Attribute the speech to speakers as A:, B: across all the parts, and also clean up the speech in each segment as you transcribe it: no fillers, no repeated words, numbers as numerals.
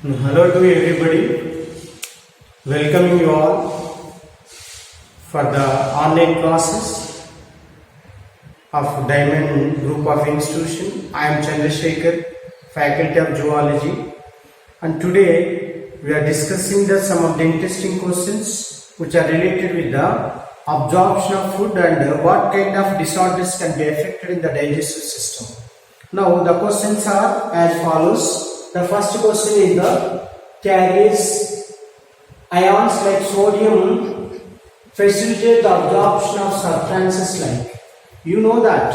A: Hello to everybody. Welcoming you all for the online classes of Diamond Group of Institution. I am Chandrasekhar, Faculty of Zoology, and today we are discussing some of the interesting questions which are related with the absorption of food and what kind of disorders can be affected in the digestive system. Now the questions are as follows. The first question is the carries ions like sodium facilitate the absorption of substances like. You know that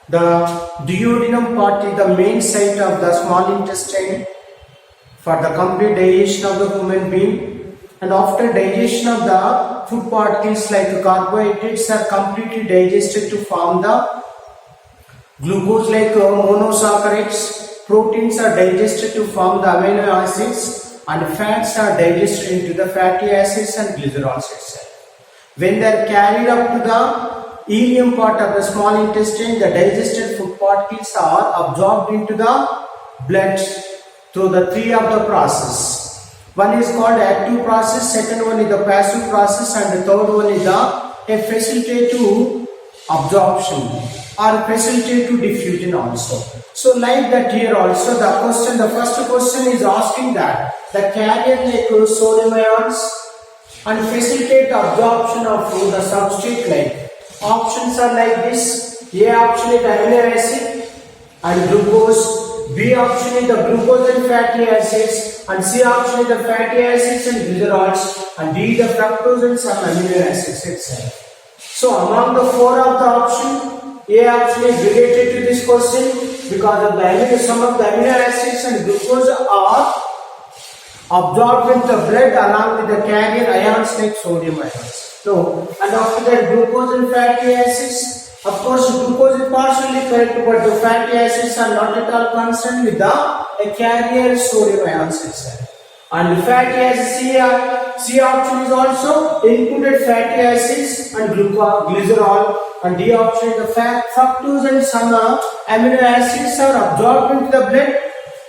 A: the duodenum part is the main site of the small intestine for the complete digestion of the human being, and after digestion of the food particles like carbohydrates are completely digested to form the glucose like monosaccharides. Proteins are digested to form the amino acids, and fats are digested into the fatty acids and glycerols itself. When they are carried up to the ileum part of the small intestine, the digested food particles are absorbed into the blood through the three of the process. One is called active process, second one is the passive process, and the third one is the facilitate to absorption or facilitate to diffusion also. So like that here also the first question is asking that the carrier like sodium ions and facilitate the absorption of food, the substrate like. Options are like this. A option is amino acid and glucose, B option is the glucose and fatty acids, and C option is the fatty acids and glycerols, and D the fructose and some amino acids itself. So among the four of the option, A option is related to this question because of the some of the amino acids and glucose are absorbed in the blood along with the carrier ions like sodium ions. So, and after that glucose and fatty acids, of course glucose is partially correct, but the fatty acids are not at all concerned with the carrier sodium ions itself. And the fatty acids, C option is also included fatty acids and glycerol, and D option is the fructose and some amino acids are absorbed into the blood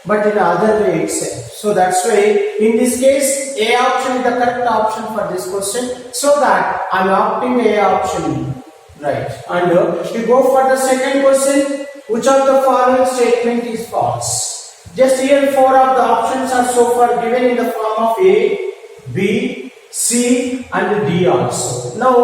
A: but in other way itself. So that's why in this case A option is the correct option for this question, so that I am opting A option, right. And we go for the second question. Which of the following statement is false? Just here four of the options are so far given in the form of A, B, C and D also. Now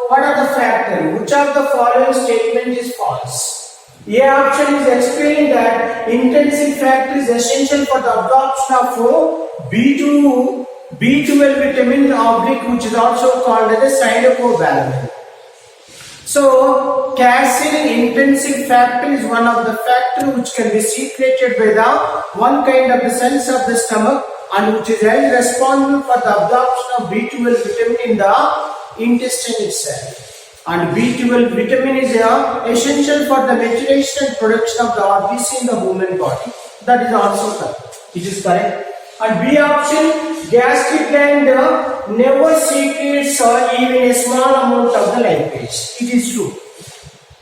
A: what are the factors? Which of the following statement is false? A option is explaining that intrinsic factor is essential for the absorption of B12 vitamin oblique, which is also called as a cyanocobalamin. So, casein intrinsic factor is one of the factors which can be secreted by the one kind of the cells of the stomach, and which is held responsible for the absorption of B12 vitamin in the intestine itself. And B12 vitamin is essential for the maturation and production of the RBC in the human body. That is also correct. It is correct. And B option, gastric gland never secretes even a small amount of the lipase. It is true.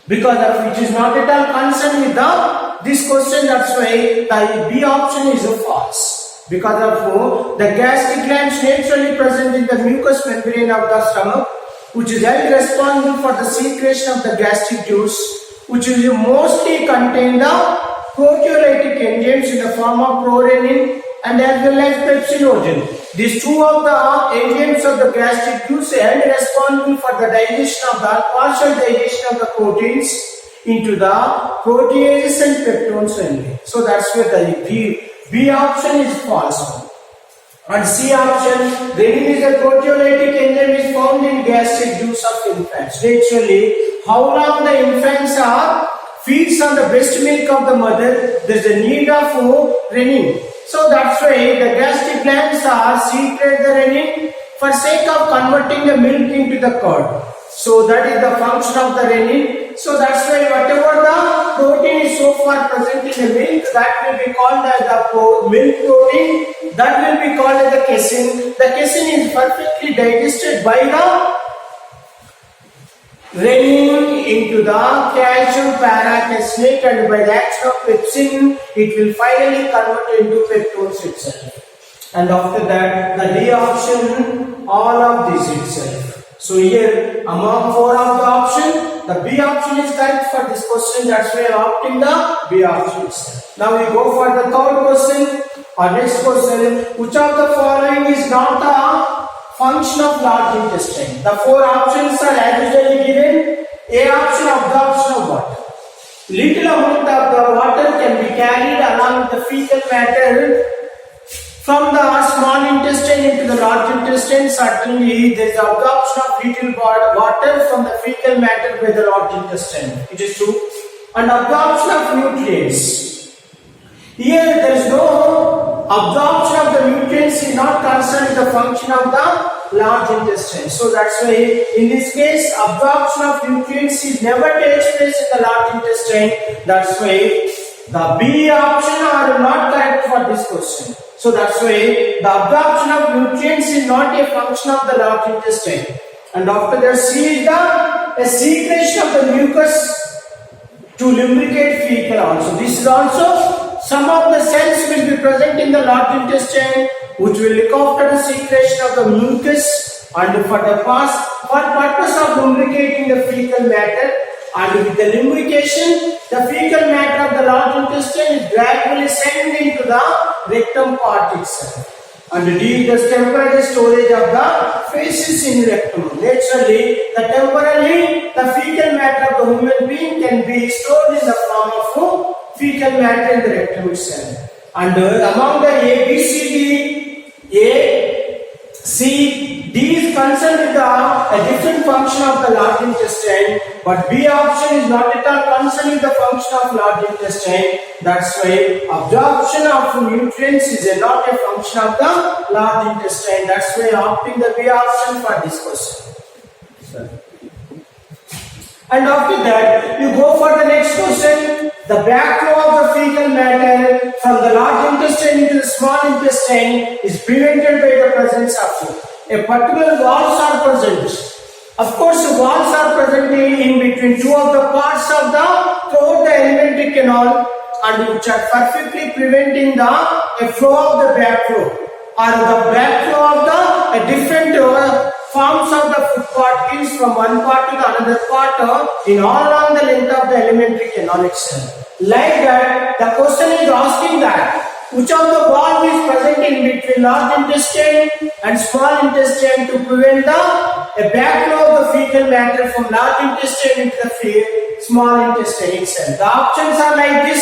A: Because of it is not at all concerned with this question, that's why the B option is false. Because of the gastric glands naturally present in the mucous membrane of the stomach, which is held responsible for the secretion of the gastric juice, which is mostly contain the proteolytic enzymes in the form of prorenin and as well as pepsinogen. These two of the enzymes of the gastric juice are held responsible for the digestion of the partial digestion of the proteins into the proteases and peptones only. So that's where the B option is false. And C option, renin is a proteolytic enzyme is found in gastric juice of infants. Naturally, how long the infants are feeds on the breast milk of the mother, there is a need of renin. So that's why the gastric glands are secrete the renin for sake of converting the milk into the curd. So that is the function of the renin. So that's why whatever the protein is so far present in the milk, that will be called as the milk protein. That will be called as the casein. The casein is perfectly digested by the renin into the calcium paracaseate, and by the action of pepsin, it will finally convert into peptones itself. And after that, the D option, all of this itself. So here, among 4 of the option, the B option is correct for this question. That's why I am opting the B option itself. Now we go for the third question. Or next question, which of the following is not a function of large intestine? The 4 options are as usually given. A option, absorption of water. Little amount of the water can be carried along with the fecal matter from the small intestine into the large intestine. Certainly, there is absorption of little water from the fecal matter by the large intestine. It is true. And absorption of nutrients. Here, there is no absorption of the nutrients is not concerned with the function of the large intestine. So that's why in this case, absorption of nutrients is never takes place in the large intestine. That's why the B option are not correct for this question. So that's why the absorption of nutrients is not a function of the large intestine. And after that, C is a secretion of the mucus to lubricate fecal also. This is also some of the cells will be present in the large intestine which will look after the secretion of the mucus and for purpose of lubricating the fecal matter, and with the lubrication the fecal matter of the large intestine is gradually sent into the rectum part itself. And D is the temporary storage of the feces in rectum. Naturally, temporarily the fecal matter of the human being can be stored in the form of fecal matter in the rectum itself. And among the A, B, C, D, A, C, D is concerned with a different function of the large intestine, but B option is not at all concerned with the function of large intestine. That's why absorption of nutrients is not a function of the large intestine. That's why opting the B option for this question. And after that, you go for the next question. The backflow of the fecal matter from the large intestine into the small intestine is prevented by the presence of a particular walls are present. Of course, walls are present in between 2 of the parts of the throughout the alimentary canal, and which are perfectly preventing the flow of the backflow or the backflow of the different forms of the food particles from one part to the another part in all along the length of the alimentary canal itself. Like that, the question is asking that which of the valve is present in between large intestine and small intestine to prevent the backflow of the fecal matter from large intestine into the small intestine itself. The options are like this.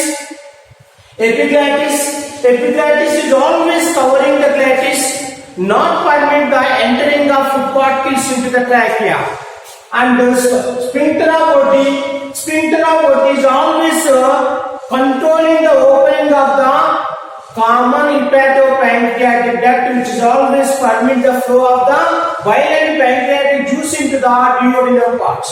A: Epiglottis. Epiglottis is always covering the glottis, not permit the entering of food particles into the trachea. And the sphincter of Oddi. Sphincter of Oddi is always controlling the opening of the common hepatopancreatic duct, which is always permit the flow of the bile and pancreatic juice into the duodenal parts.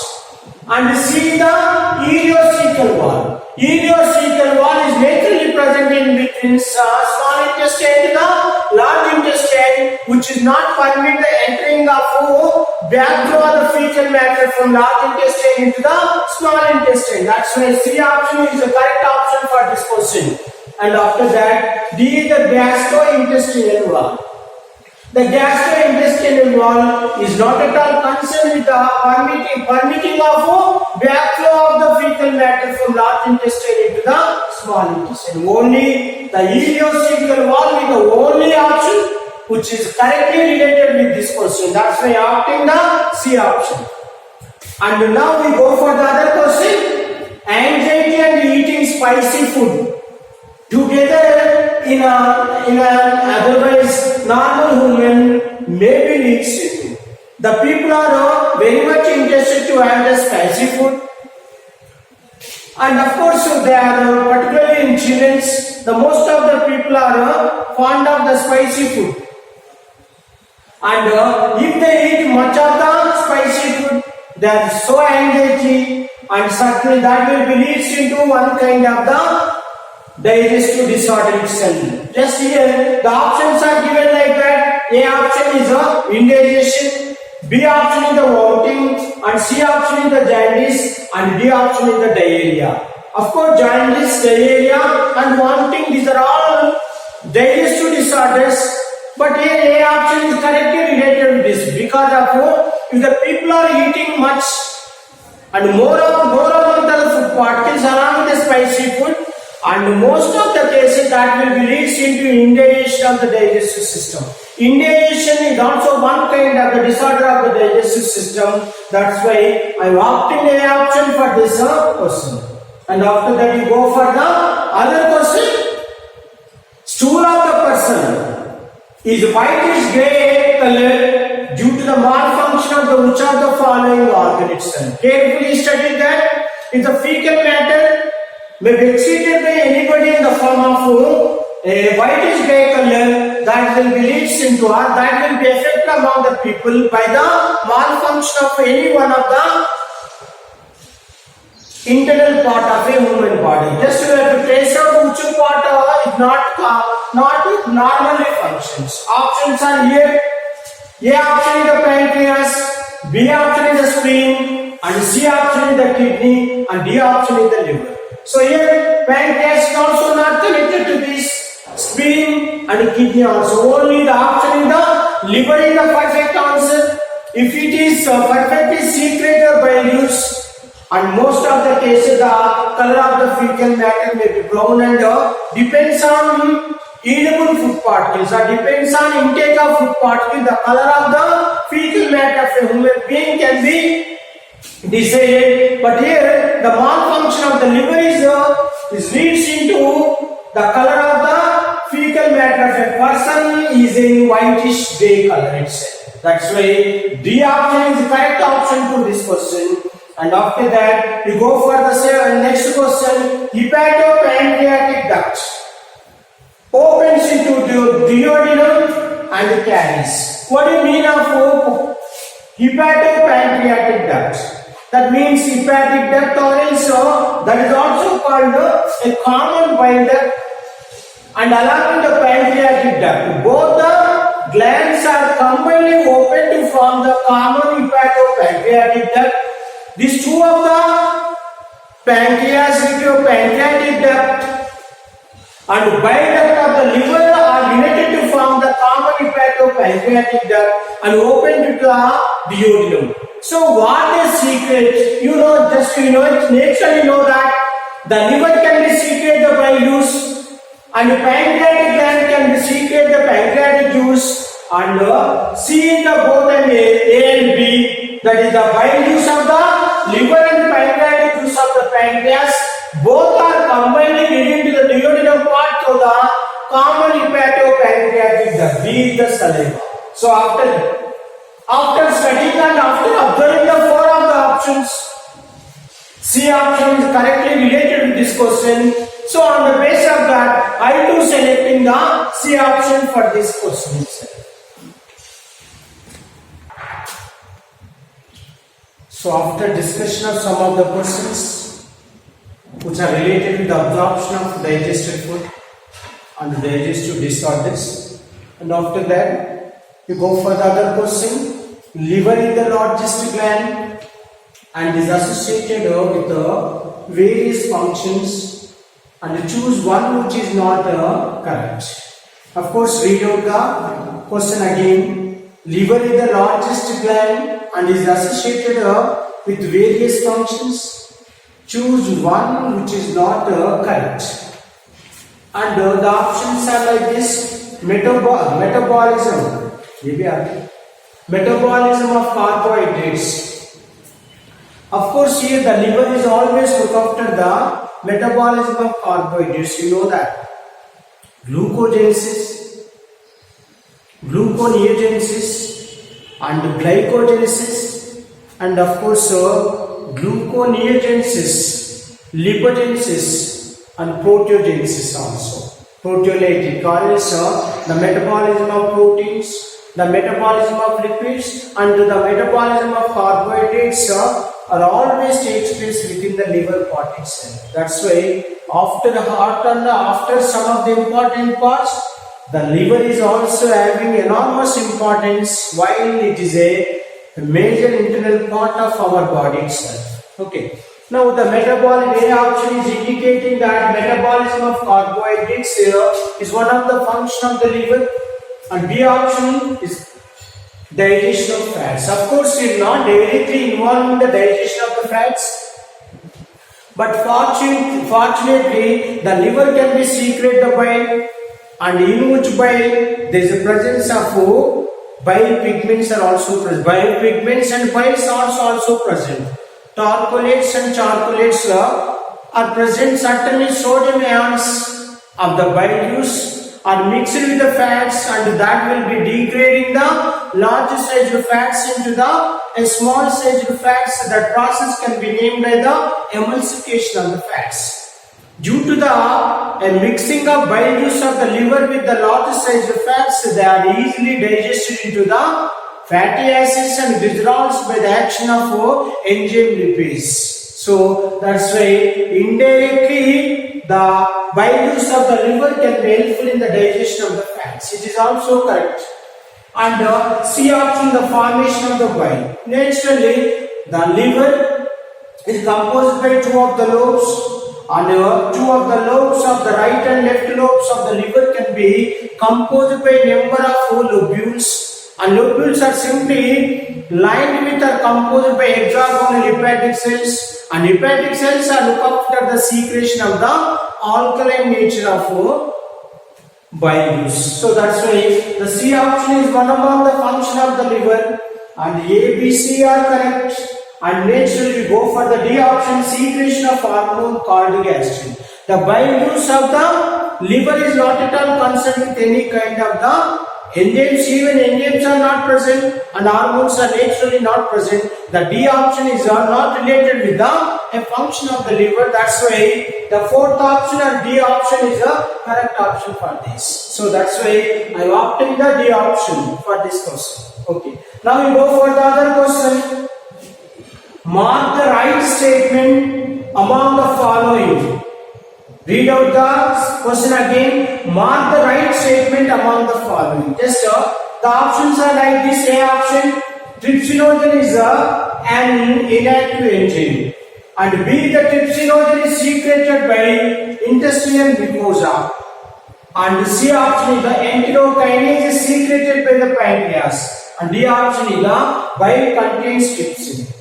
A: And see the ileocecal wall. Ileocecal wall is naturally present in between small intestine to the large intestine, which is not permit the entering of backflow of the fecal matter from large intestine into the small intestine. That's why C option is the correct option for this question. And after that, D is the gastrointestinal wall. The gastrointestinal wall is not at all concerned with the permitting of backflow of the fecal matter from large intestine into the small intestine. Only the ileocecal wall is the only option which is correctly related with this question. That's why opting the C option. And now we go for the other question. Anxiety and eating spicy food together in an otherwise normal human maybe leads to. The people are very much interested to have the spicy food, and of course they are particularly in children. The most of the people are fond of the spicy food, and if they eat much of the spicy food, they are so anxiety, and certainly that will be leads into one kind of the digestive disorder itself. Just here, the options are given like that. A option is indigestion, B option is the vomiting, and C option is the jaundice, and D option is the diarrhea. Of course, jaundice, diarrhea, and vomiting, these are all digestive disorders. But here A option is correctly related to this because of if the people are eating much and more amount of food particles along with the spicy food, and most of the cases that will be leads into indigestion of the digestive system. Indigestion is also one kind of the disorder of the digestive system. That's why I opted A option for this question. And after that you go for the other question. Stool of the person is whitish grey color due to the malfunction of the which of the following organ itself. Carefully study that. If the fecal matter may be excreted by anybody in the form of a whitish grey color, that will be leads into or that will be affected among the people by the malfunction of any one of the internal part of a human body. Just you have to trace out which part is not normally functions. Options are here. A option is the pancreas, B option is the spleen, and C option is the kidney, and D option is the liver. So here pancreas is also not connected to this, spleen and kidney also. Only the option in the liver is the perfect answer. If it is perfectly secreted by use, and most of the cases the color of the fecal matter may be brown and depends on eatable food particles or depends on intake of food particles. The color of the fecal matter of a human being can be decided, but here the malfunction of the liver is leads into the color of the fecal matter of a person is in whitish grey color itself. That's why D option is the correct option to this question. And after that you go for the next question. Hepatopancreatic duct opens into the duodenum and carries. What do you mean of hepatopancreatic duct? That means hepatic duct, or also that is also called a common bile duct, and along with the pancreatic duct, both the glands are combinedly open to form the common hepatopancreatic duct. These two of the pancreas with your pancreatic duct and bile duct of the liver are united to form the common hepatopancreatic duct and open to the duodenum. So what is secret? Just naturally know that the liver can be secreted by juice, and the pancreatic gland can be secreted the pancreatic juice, and C in the both A and B, that is the bile juice of the liver and pancreatic juice of the pancreas, both are combined into the duodenum part through the common hepatopancreatic duct. B is the saliva. So after studying and after observing the four of the options, C option is correctly related to this question. So on the basis of that, I too selecting the C option for this question itself. So after discussion of some of the questions which are related to the absorption of digested food and digestive disorders, and after that you go for the other question. Liver is the largest gland and is associated with various functions, and choose one which is not correct. Of course, read out the question again. Liver is the largest gland and is associated with various functions. Choose one which is not correct. And the options are like this. Metabolism. Metabolism of carbohydrates. Of course, here the liver is always look after the metabolism of carbohydrates. You know that. Glucogenesis, gluconeogenesis, and glycogenesis, and of course gluconeogenesis, lipogenesis, and proteogenesis also. Proteolytic, or also the metabolism of proteins, the metabolism of lipids, and the metabolism of carbohydrates are always takes place within the liver part itself. That's why after the heart and after some of the important parts, the liver is also having enormous importance, while it is a major internal part of our body itself. Okay. Now the metabolic A option is indicating that metabolism of carbohydrates is one of the function of the liver. And B option is digestion of fats. Of course, it is not directly involved in the digestion of the fats, but fortunately, the liver can be secrete the bile, and in which bile there is a presence of bile pigments are also present. Bile pigments and bile salts also present. Tarchalates and charcolates are present. Certainly, sodium ions of the bile juice are mixed with the fats, and that will be degrading the large sized fats into the small sized fats. That process can be named by the emulsification of the fats. Due to the mixing of bile juice of the liver with the large sized fats, they are easily digested into the fatty acids and glycerols by the action of enzyme lipids. So that's why indirectly the bile juice of the liver can be helpful in the digestion of the fats. It is also correct. And C option, the formation of the bile. Naturally, the liver is composed by two of the lobes, and two of the lobes of the right and left lobes of the liver can be composed by number of lobules. And lobules are simply lined with or composed by hexagonal hepatic cells, and hepatic cells are look after the secretion of the alkaline nature of bile juice. So that's why the C option is one among the function of the liver, and A, B, C are correct. And naturally we go for the D option, secretion of hormone called gastrin. The bile juice of the liver is not at all concerned with any kind of the enzymes. Even enzymes are not present and hormones are naturally not present. The D option is not related with a function of the liver. That's why the fourth option or D option is a correct option for this. So that's why I opted the D option for this question. Okay. Now we go for the other question. Mark the right statement among the following. Read out the question again. Mark the right statement among the following. Just the options are like this. A option, trypsinogen is an inactive enzyme, and B, the trypsinogen is secreted by intestinal mucosa, and C option is the enterokinase is secreted by the pancreas, and D option is the bile contains trypsin.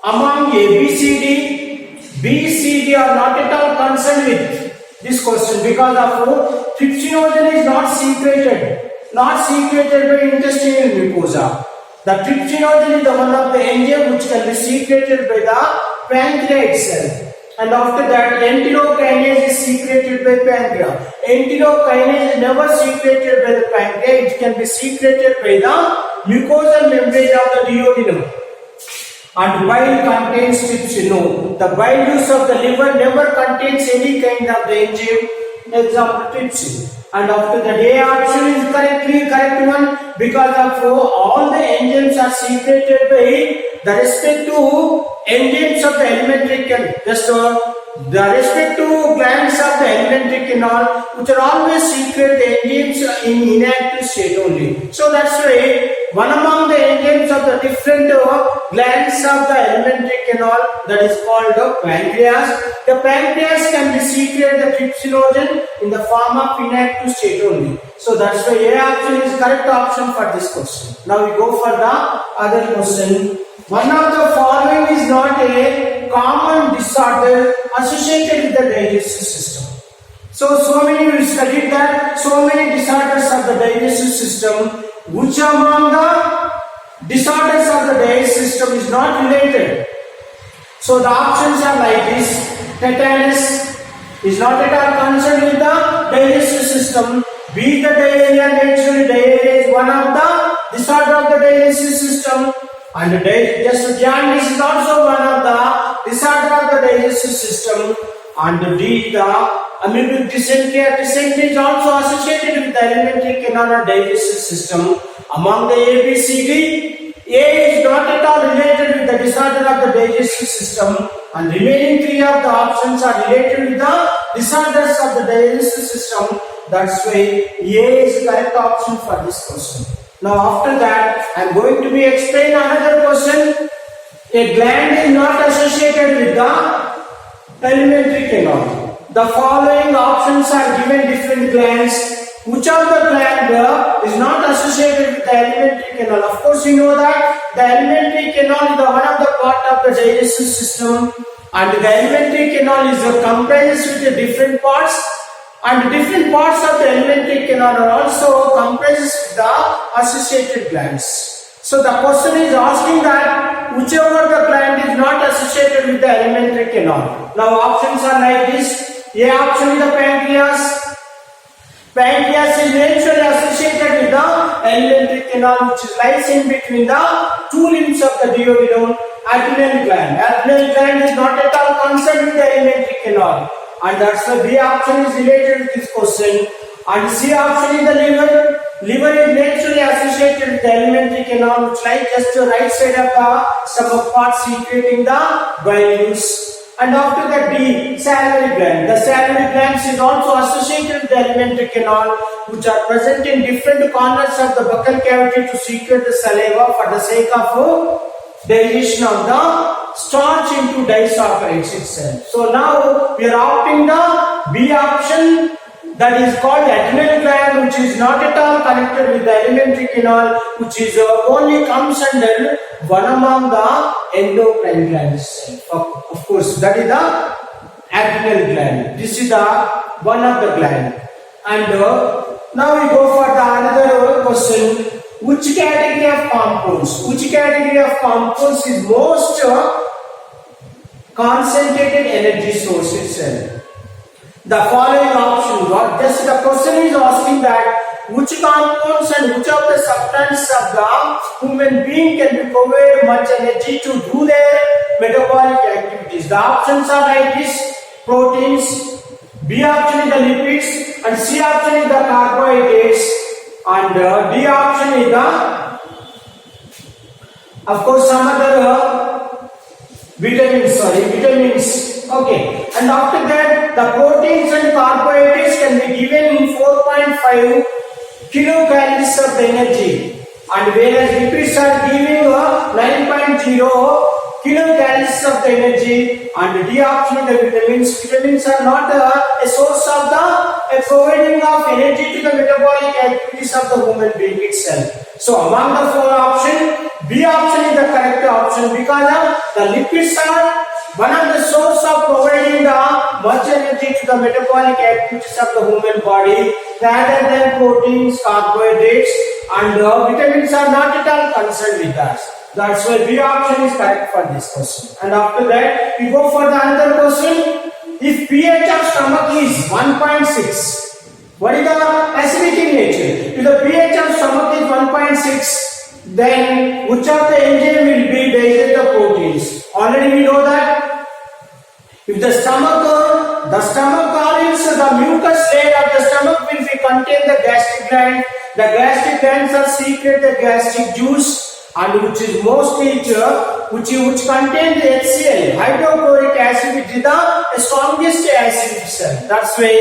A: Among A, B, C, D are not at all concerned with this question because of trypsinogen is not secreted by intestinal mucosa. The trypsinogen is the one of the enzyme which can be secreted by the pancreas itself, and after that enterokinase is secreted by pancreas. Enterokinase is never secreted by the pancreas. It can be secreted by the mucosal membrane of the duodenum. And bile contains trypsin. No, the bile juice of the liver never contains any kind of the enzyme, example trypsin. And after that, A option is correct one because of all the enzymes are secreted by the respective enzymes of the alimentary canal. Just the respective glands of the alimentary canal, which are always secret the enzymes in inactive state only. So that's why one among the enzymes of the different glands of the alimentary canal, that is called the pancreas. The pancreas can be secret the trypsinogen in the form of inactive state only. So that's why A option is correct option for this question. Now we go for the other question. One of the following is not a common disorder associated with the digestive system. So many we studied that so many disorders of the digestive system. Which among the disorders of the digestive system is not related? So the options are like this. Tetanus is not at all concerned with the digestive system. B, the diarrhea. Naturally, diarrhea is one of the disorder of the digestive system. And just jaundice is also one of the disorder of the digestive system. And D, the amoebic dysentery. Dysentery is also associated with the alimentary canal or digestive system. Among the A, B, C, D, A is not at all related with the disorder of the digestive system, and remaining three of the options are related with the disorders of the digestive system. That's why A is the correct option for this question. Now after that, I am going to be explain another question. A gland is not associated with the alimentary canal. The following options are given different glands. which of the gland is not associated with the alimentary canal? Of course, you know that the alimentary canal is the one of the part of the digestive system, and the alimentary canal is comprises with the different parts, and different parts of the alimentary canal are also comprises with the associated glands. So the question is asking that whichever the gland is not associated with the alimentary canal. Now options are like this. A option is the pancreas. Pancreas is naturally associated with the alimentary canal, which lies in between the two limbs of the duodenum. Adrenal gland. Adrenal gland is not at all concerned with the alimentary canal, and that's the B option is related with this question. And C option is the liver. Liver is naturally associated with the alimentary canal, which lies just to right side of the stomach part, secreting the bile juice. And after that, D, salivary gland. The salivary glands is also associated with the alimentary canal, which are present in different corners of the buccal cavity to secrete the saliva for the sake of digestion of the starch into disaccharides itself. So now we are opting the B option, that is called adrenal gland, which is not at all connected with the alimentary canal, which is only comes under one among the endocrine glands. Of course, that is the adrenal gland. This is the one of the gland. And now we go for the another question. Which category of compounds? Which category of compounds is most concentrated energy source itself? The following option, what just the question is asking that which compounds and which of the substances of the human being can be provide much energy to do their metabolic activities. The options are like this: proteins, B option is the lipids, and C option is the carbohydrates, and D option is the, of course, some other vitamins. Okay, and after that, the proteins and carbohydrates can be given in 4.5 kilocalories of the energy, and whereas lipids are giving 9.0 kilocalories of the energy, and D option the vitamins. Vitamins are not a source of the providing of energy to the metabolic activities of the human being itself. So among the four options, B option is the correct option, because the lipids are one of the source of providing the much energy to the metabolic activities of the human body, rather than proteins, carbohydrates, and vitamins are not at all concerned with us. That's why B option is correct for this question. And after that, we go for the another question. If pH of stomach is 1.6, what is the acidic in nature? If the pH of stomach is 1.6, then which of the enzyme will be digest the proteins? Already we know that if the stomach or the mucus layer of the stomach will be contain the gastric gland. The gastric glands are secrete the gastric juice, and which is mostly which contain the HCl, hydrochloric acid, which is the strongest acid itself. That's why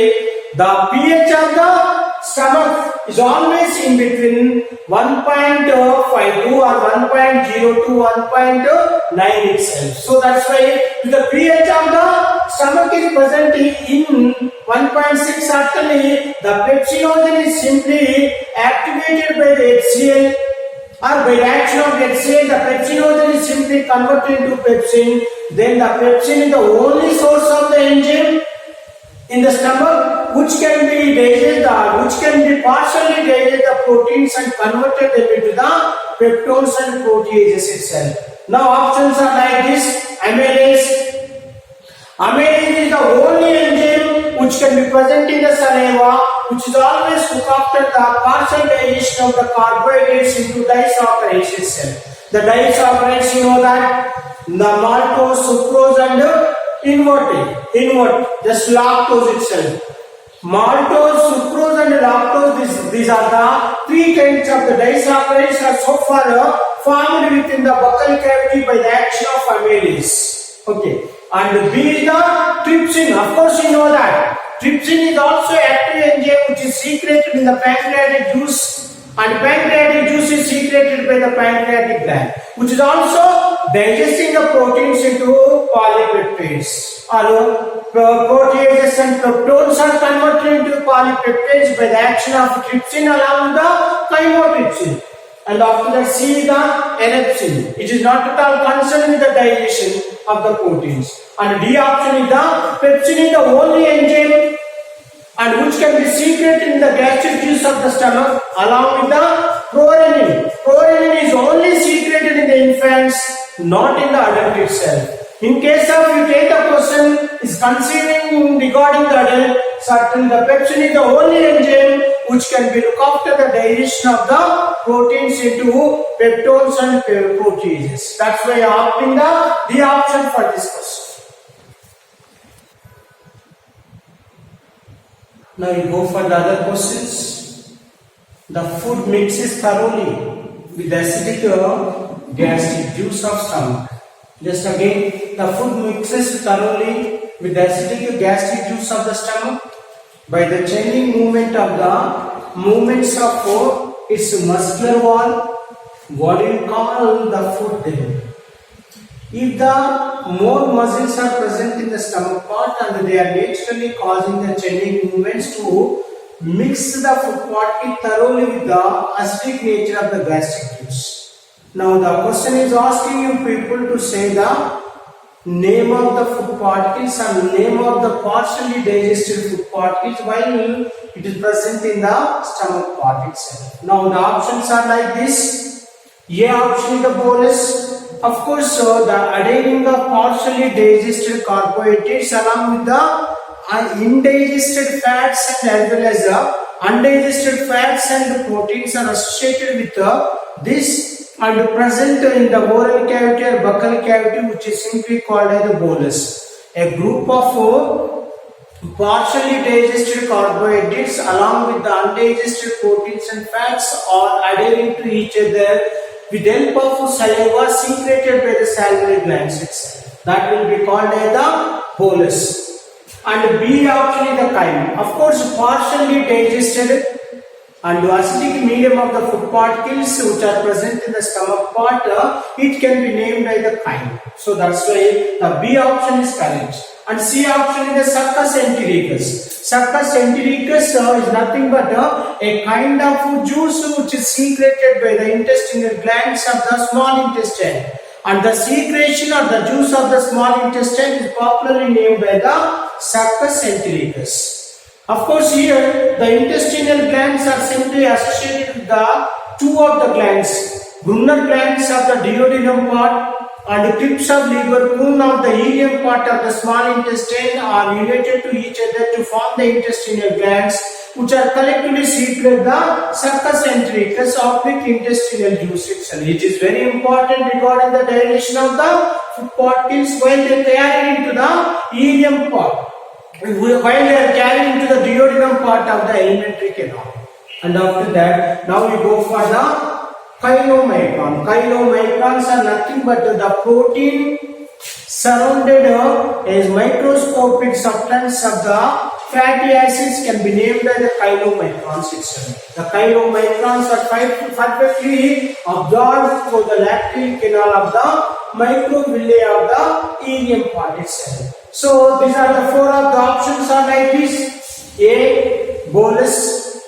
A: the pH of the stomach is always in between 1.52 or 1.0 to 1.9 itself. So that's why the pH of the stomach is present in 1.6. Certainly, the pepsinogen is simply activated by the HCl, or by the action of HCl, the pepsinogen is simply converted into pepsin. Then the pepsin is the only source of the enzyme in the stomach, which can be digested, which can be partially digest the proteins and converted them into the peptones and proteases itself. Now options are like this: amylase. Amylase is the only enzyme which can be present in the saliva, which is always look after the partial digestion of the carbohydrates into disaccharides itself. The disaccharides, you know that the maltose, sucrose, and invert, just lactose itself. Maltose, sucrose, and lactose, these are the three kinds of the disaccharides are so far formed within the buccal cavity by the action of amylase. Okay, and B is the trypsin. Of course, you know that trypsin is also active enzyme which is secreted in the pancreatic juice, And pancreatic juice is secreted by the pancreatic gland, which is also digesting the proteins into polypeptides. Or proteases and peptones are converted into polypeptides by the action of trypsin along with the chymotrypsin. And after that, C, the ellipsin. It is not at all concerned with the digestion of the proteins. And D option is the pepsin is the only enzyme and which can be secreted in the gastric juice of the stomach along with the prorenin. Prorenin is only secreted in the infants, not in the adult itself. In case of you take the question is conceiving regarding the adult, certainly the pepsin is the only enzyme which can be look after the digestion of the proteins into peptones and proteases. That's why I opting the option for this question. Now you go for the other questions. The food mixes thoroughly with the acidic gastric juice of stomach. Just again, the food mixes thoroughly with the acidic gastric juice of the stomach by the chaining movement of the movements of its muscular wall. What do you call the food then? If the more muscles are present in the stomach part and they are naturally causing the chaining movements to mix the food particle thoroughly with the acidic nature of the gastric juice. Now the question is asking you people to say the name of the food particles and name of the partially digested food particles while it is present in the stomach part itself. Now the options are like this. A option is the bolus. Of course, the adhering of partially digested carbohydrates along with the indigested fats and as well as the undigested fats and proteins are associated with this and present in the oral cavity or buccal cavity, which is simply called as the bolus. A group of partially digested carbohydrates along with the undigested proteins and fats are adhering to each other with the help of saliva secreted by the salivary glands itself. That will be called as the bolus. And B option is the chyme. Of course, partially digested and the acidic medium of the food particles which are present in the stomach part, it can be named by the chyme. So that's why the B option is correct. And C option is the succus entericus. Succus entericus is nothing but a kind of juice which is secreted by the intestinal glands of the small intestine. And the secretion of the juice of the small intestine is popularly named by the succus entericus. Of course, here the intestinal glands are simply associated with the two of the glands, Brunner glands of the duodenum part and the tips of Lieberkühn of the ileum part of the small intestine are related to each other to form the intestinal glands, which are collectively secrete the succus entericus oblique intestinal juice itself. It is very important regarding the digestion of the food particles while they carry into the ileum part. While they are carrying into the duodenum part of the alimentary canal. And after that, now we go for the chylomicron. Chylomicrons are nothing but the protein surrounded as microscopic substance of the fatty acids can be named as the chylomicrons itself. The chylomicrons are perfectly absorbed through the lacteal canal of the microvilli of the ileum part itself. So these are the four of the options are like this: A, bolus,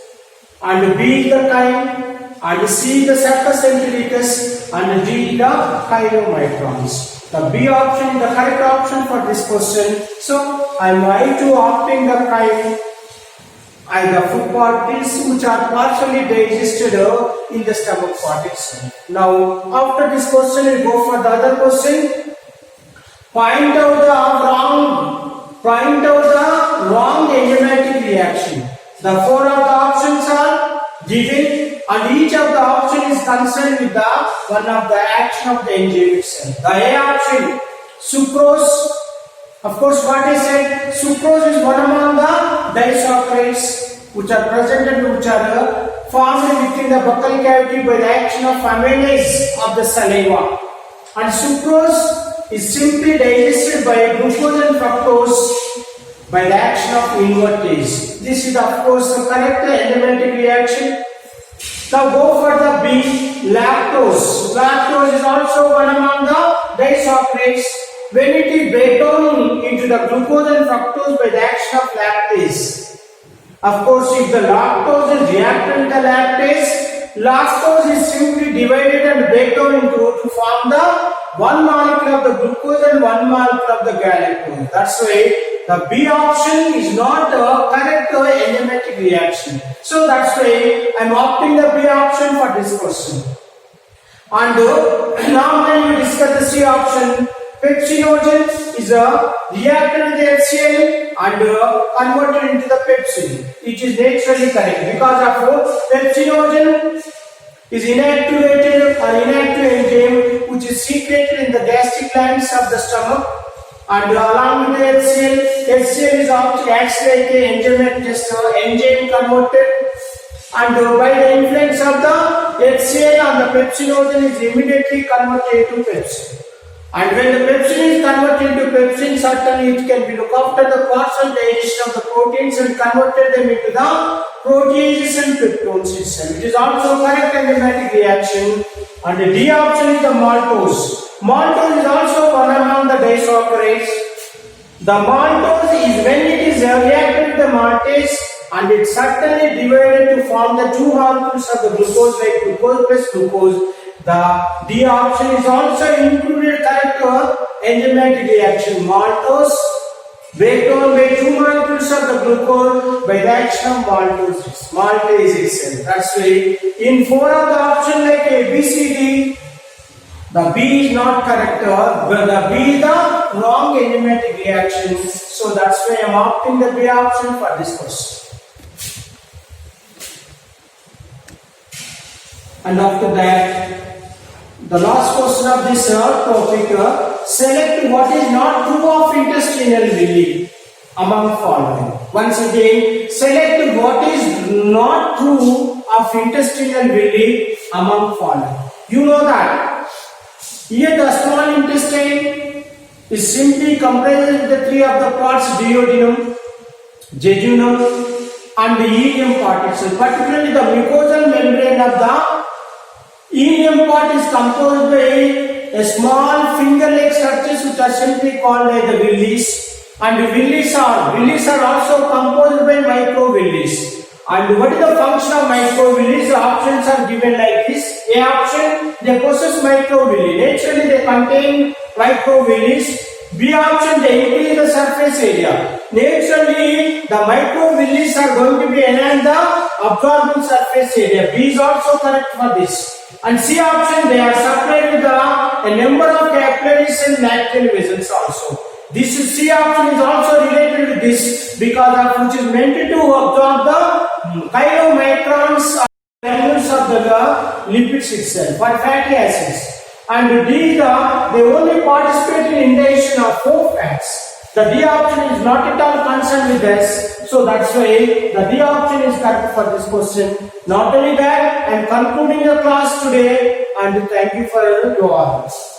A: and B, the chyme, and C, the succus entericus, and D, the chylomicrons. The B option is the correct option for this question. So I am right to opting the chyme and the food particles which are partially digested in the stomach part itself. Now after this question we go for the other question. Point out the wrong enzymatic reaction. The four of the options are given and each of the option is concerned with the one of the action of the enzyme itself. The A option, sucrose. Of course, what I said, sucrose is one among the disaccharides which are present and which are formed within the buccal cavity by the action of amylase of the saliva. And sucrose is simply digested by glucose and fructose by the action of invertase. This is of course the correct enzymatic reaction. Now go for the B, lactose. Lactose is also one among the disaccharides. When it is breakdown into the glucose and fructose by the action of lactase. Of course, if the lactose is reacted with the lactose is simply divided and breakdown into to form the one molecule of the glucose and one molecule of the galactose. That's why the B option is not the correct enzymatic reaction. So that's why I am opting the B option for this question. And now when we discuss the C option, pepsinogen is reacted with the HCl and converted into the pepsin. It is naturally correct because of pepsinogen is inactivated or inactive enzyme which is secreted in the gastric glands of the stomach, and along with the HCl is also acts like an enzyme converted, and by the influence of the HCl on the pepsinogen is immediately converted into pepsin. And when the pepsin is converted into pepsin, certainly it can be looked after the partial digestion of the proteins and converted them into the proteases and peptones itself. It is also correct enzymatic reaction. And the D option is the maltose. Maltose is also one among the disaccharides. The maltose is when it is reacted with the maltase and it certainly divided to form the two molecules of the glucose like glucose plus glucose. The D option is also included correct enzymatic reaction. Maltose breakdown by two molecules of the glucose by the action of maltase itself. That's why in four of the option like A, B, C, D, the B is not correct, but the B is the wrong enzymatic reaction. So that's why I am opting the B option for this question. And after that, the last question of this topic, select what is not true of intestinal villi among following. Once again, select what is not true of intestinal villi among following. You know that here the small intestine is simply comprised of the three of the parts, duodenum, jejunum and the ileum part itself. Particularly the mucosal membrane of the ileum part is composed by a small finger-like structures which are simply called like the villis, and the villis are also composed by microvillis. And what is the function of microvillis? The options are given like this. A option, they possess microvilli. Naturally they contain microvillis. B option, they increase the surface area. Naturally the microvillis are going to be enhance the absorbing surface area. B is also correct for this. And C option, they are supplied with a number of capillaries and lateral vessels also. This C option is also related with this because of which is meant to absorb the chylomicrons granules of the lipids itself for fatty acids. And D, they only participate in ingestion of 4 fats. The D option is not at all concerned with this. So that's why the D option is correct for this question. Not only that, I am concluding the class today and thank you for your audience.